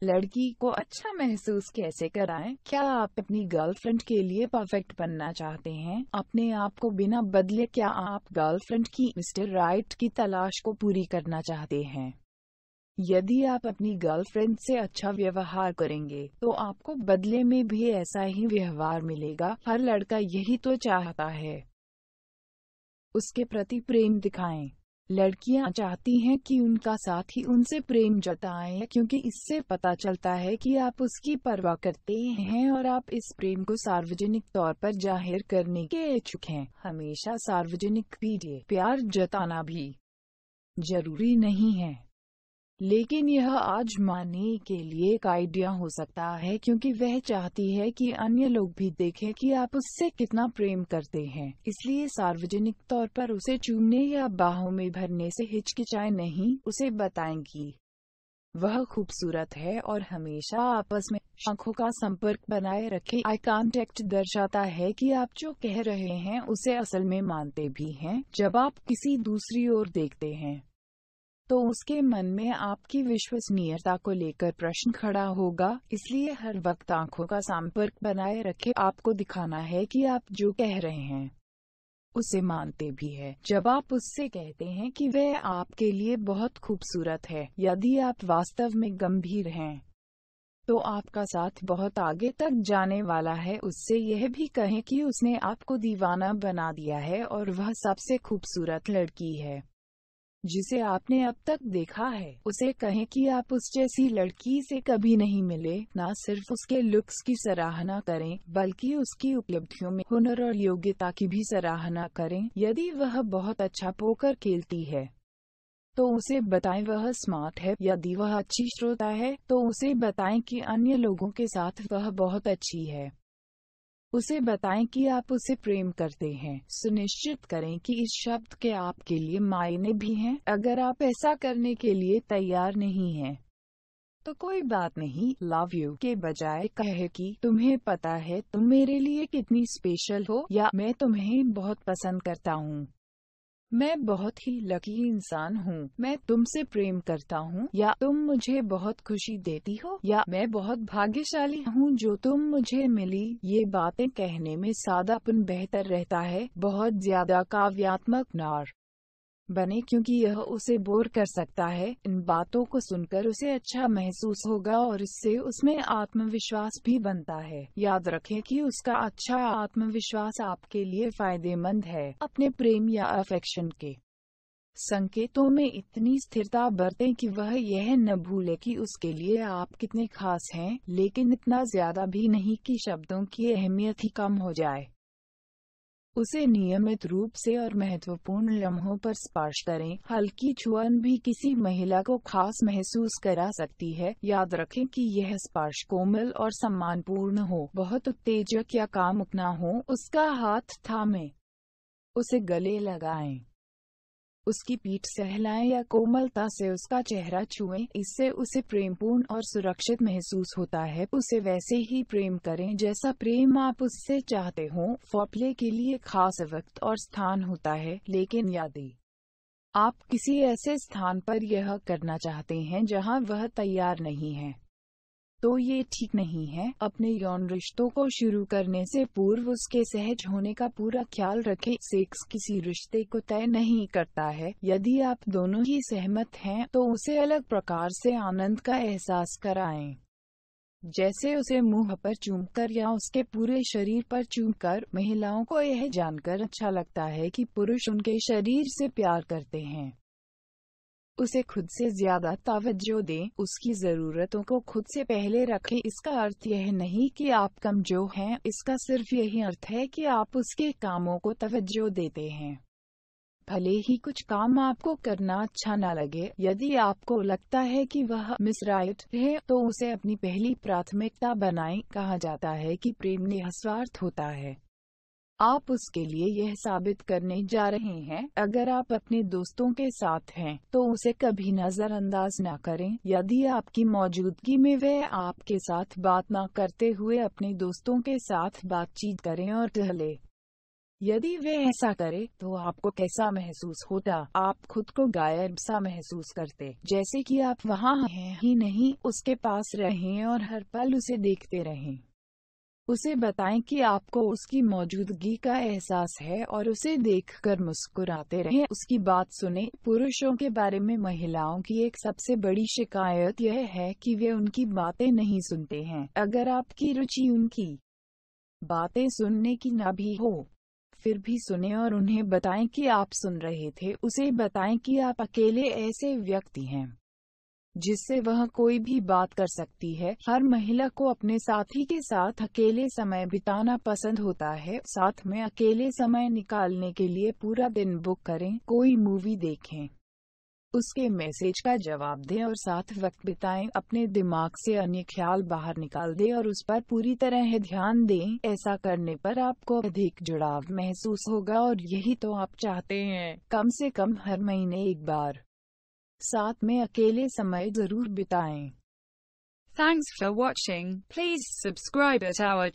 लड़की को अच्छा महसूस कैसे कराएं? क्या आप अपनी गर्लफ्रेंड के लिए परफेक्ट बनना चाहते हैं? अपने आप को बिना बदले क्या आप गर्लफ्रेंड की मिस्टर राइट की तलाश को पूरी करना चाहते हैं? यदि आप अपनी गर्लफ्रेंड से अच्छा व्यवहार करेंगे, तो आपको बदले में भी ऐसा ही व्यवहार मिलेगा। हर लड़का यही तो चाहता है। उसके प्रति प्रेम दिखाएं। लड़कियां चाहती हैं कि उनका साथी उनसे प्रेम जताए, क्योंकि इससे पता चलता है कि आप उसकी परवाह करते हैं और आप इस प्रेम को सार्वजनिक तौर पर जाहिर करने के इच्छुक हैं। हमेशा सार्वजनिक प्यार जताना भी जरूरी नहीं है, लेकिन यह आजमाने के लिए एक आइडिया हो सकता है, क्योंकि वह चाहती है कि अन्य लोग भी देखें कि आप उससे कितना प्रेम करते हैं। इसलिए सार्वजनिक तौर पर उसे चूमने या बाहों में भरने से हिचकिचाए नहीं। उसे बताएं कि वह खूबसूरत है और हमेशा आपस में आंखों का संपर्क बनाए रखें। आई कांटेक्ट दर्शाता है कि आप जो कह रहे हैं उसे असल में मानते भी हैं। जब आप किसी दूसरी ओर देखते हैं, तो उसके मन में आपकी विश्वसनीयता को लेकर प्रश्न खड़ा होगा। इसलिए हर वक्त आंखों का संपर्क बनाए रखें। आपको दिखाना है कि आप जो कह रहे हैं उसे मानते भी है। जब आप उससे कहते हैं कि वह आपके लिए बहुत खूबसूरत है, यदि आप वास्तव में गंभीर हैं, तो आपका साथ बहुत आगे तक जाने वाला है। उससे यह भी कहें कि उसने आपको दीवाना बना दिया है और वह सबसे खूबसूरत लड़की है जिसे आपने अब तक देखा है। उसे कहें कि आप उस जैसी लड़की से कभी नहीं मिले। ना सिर्फ उसके लुक्स की सराहना करें, बल्कि उसकी उपलब्धियों में हुनर और योग्यता की भी सराहना करें। यदि वह बहुत अच्छा पोकर खेलती है, तो उसे बताएं वह स्मार्ट है। यदि वह अच्छी श्रोता है, तो उसे बताएं कि अन्य लोगों के साथ वह बहुत अच्छी है। उसे बताएं कि आप उसे प्रेम करते हैं। सुनिश्चित करें कि इस शब्द के आपके लिए मायने भी हैं। अगर आप ऐसा करने के लिए तैयार नहीं हैं, तो कोई बात नहीं। लव यू के बजाय कहे कि तुम्हें पता है तुम मेरे लिए कितनी स्पेशल हो, या मैं तुम्हें बहुत पसंद करता हूँ। मैं बहुत ही लकी इंसान हूँ। मैं तुमसे प्रेम करता हूँ, या तुम मुझे बहुत खुशी देती हो, या मैं बहुत भाग्यशाली हूँ जो तुम मुझे मिली। ये बातें कहने में सादापन बेहतर रहता है। बहुत ज्यादा काव्यात्मक नार बने, क्योंकि यह उसे बोर कर सकता है। इन बातों को सुनकर उसे अच्छा महसूस होगा और इससे उसमें आत्मविश्वास भी बनता है। याद रखें कि उसका अच्छा आत्मविश्वास आपके लिए फायदेमंद है। अपने प्रेम या अफेक्शन के संकेतों में इतनी स्थिरता बरतें कि वह यह न भूले कि उसके लिए आप कितने खास हैं, लेकिन इतना ज्यादा भी नहीं कि शब्दों की अहमियत ही कम हो जाए। उसे नियमित रूप से और महत्वपूर्ण लम्हों पर स्पर्श करें। हल्की छुअन भी किसी महिला को खास महसूस करा सकती है। याद रखें कि यह स्पर्श कोमल और सम्मानपूर्ण हो, बहुत उत्तेजक या कामुक न हो। उसका हाथ थामें, उसे गले लगाएं, उसकी पीठ सहलाएं या कोमलता से उसका चेहरा छुएं। इससे उसे प्रेमपूर्ण और सुरक्षित महसूस होता है। उसे वैसे ही प्रेम करें जैसा प्रेम आप उससे चाहते हो। फोरप्ले के लिए खास वक्त और स्थान होता है, लेकिन यदि आप किसी ऐसे स्थान पर यह करना चाहते हैं जहां वह तैयार नहीं है, तो ये ठीक नहीं है। अपने यौन रिश्तों को शुरू करने से पूर्व उसके सहज होने का पूरा ख्याल रखें। सेक्स किसी रिश्ते को तय नहीं करता है। यदि आप दोनों ही सहमत हैं, तो उसे अलग प्रकार से आनंद का एहसास कराएं, जैसे उसे मुंह पर चूमकर या उसके पूरे शरीर पर चूमकर। महिलाओं को यह जानकर अच्छा लगता है कि पुरुष उनके शरीर से प्यार करते हैं। उसे खुद से ज्यादा तवज्जो दें। उसकी जरूरतों को खुद से पहले रखें। इसका अर्थ यह नहीं कि आप कमजोर हैं, इसका सिर्फ यही अर्थ है कि आप उसके कामों को तवज्जो देते हैं, भले ही कुछ काम आपको करना अच्छा न लगे। यदि आपको लगता है कि वह मिसराइट है, तो उसे अपनी पहली प्राथमिकता बनाएं। कहा जाता है कि प्रेम निस्वार्थ होता है। आप उसके लिए यह साबित करने जा रहे हैं। अगर आप अपने दोस्तों के साथ हैं, तो उसे कभी नजरअंदाज न करें। यदि आपकी मौजूदगी में वह आपके साथ बात न करते हुए अपने दोस्तों के साथ बातचीत करें और टहले, यदि वे ऐसा करे तो आपको कैसा महसूस होता? आप खुद को गायब सा महसूस करते, जैसे कि आप वहाँ हैं ही नहीं, उसके पास रहें और हर पल उसे देखते रहें। उसे बताएं कि आपको उसकी मौजूदगी का एहसास है और उसे देखकर मुस्कुराते रहें। उसकी बात सुने। पुरुषों के बारे में महिलाओं की एक सबसे बड़ी शिकायत यह है कि वे उनकी बातें नहीं सुनते हैं। अगर आपकी रुचि उनकी बातें सुनने की ना भी हो, फिर भी सुने और उन्हें बताएं कि आप सुन रहे थे। उसे बताएं कि आप अकेले ऐसे व्यक्ति हैं जिससे वह कोई भी बात कर सकती है। हर महिला को अपने साथी के साथ अकेले समय बिताना पसंद होता है। साथ में अकेले समय निकालने के लिए पूरा दिन बुक करें, कोई मूवी देखें, उसके मैसेज का जवाब दें और साथ वक्त बिताएं। अपने दिमाग से अन्य ख्याल बाहर निकाल दें और उस पर पूरी तरह ध्यान दें। ऐसा करने पर आपको अधिक जुड़ाव महसूस होगा और यही तो आप चाहते हैं। कम से कम हर महीने एक बार साथ में अकेले समय जरूर बिताएं। Thanks for watching. Please subscribe at our